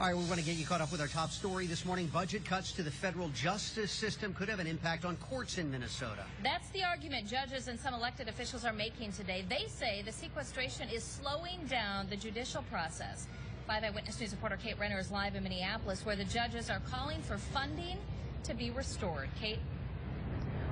All right, we want to get you caught up with our top story this morning. Budget cuts to the federal justice system could have an impact on courts in Minnesota. That's the argument judges and some elected officials are making today. They say the sequestration is slowing down the judicial process. 5 Eyewitness News reporter Kate Renner is live in Minneapolis, where the judges are calling for funding to be restored. Kate?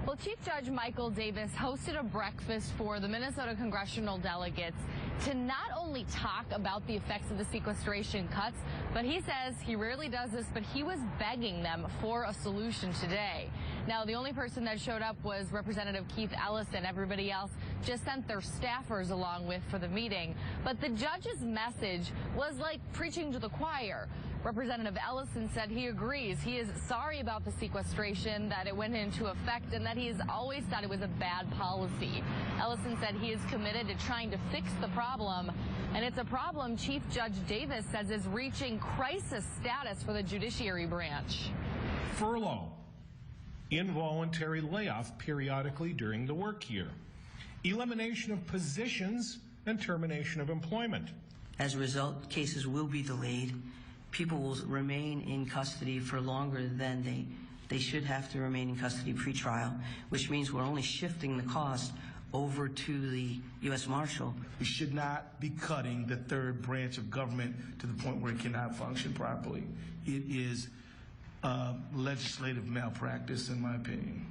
Well, Chief Judge Michael Davis hosted a breakfast for the Minnesota congressional delegates to not only talk about the effects of the sequestration cuts, but he says he rarely does this, but he was begging them for a solution today. Now, the only person that showed up was Representative Keith Ellison. Everybody else just sent their staffers along with for the meeting. But the judge's message was like preaching to the choir. Representative Ellison said he agrees. He is sorry about the sequestration, that it went into effect, and that he has always thought it was a bad policy. Ellison said he is committed to trying to fix the problem, and it's a problem Chief Judge Davis says is reaching crisis status for the judiciary branch. Furlough, involuntary layoff periodically during the work year, elimination of positions, and termination of employment. As a result, cases will be delayed. People will remain in custody for longer than they should have to remain in custody pre-trial, which means we're only shifting the cost over to the U.S. Marshal. We should not be cutting the third branch of government to the point where it cannot function properly. It is legislative malpractice, in my opinion.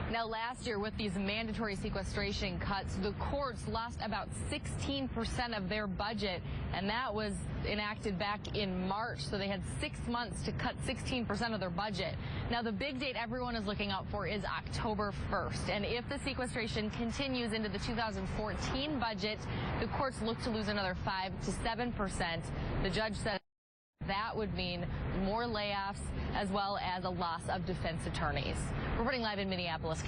Now, last year, with these mandatory sequestration cuts, the courts lost about 16% of their budget, and that was enacted back in March, so they had 6 months to cut 16% of their budget. Now, the big date everyone is looking out for is October 1st, and if the sequestration continues into the 2014 budget, the courts look to lose another 5 to 7%. The judge said that would mean more layoffs as well as a loss of defense attorneys. Reporting live in Minneapolis.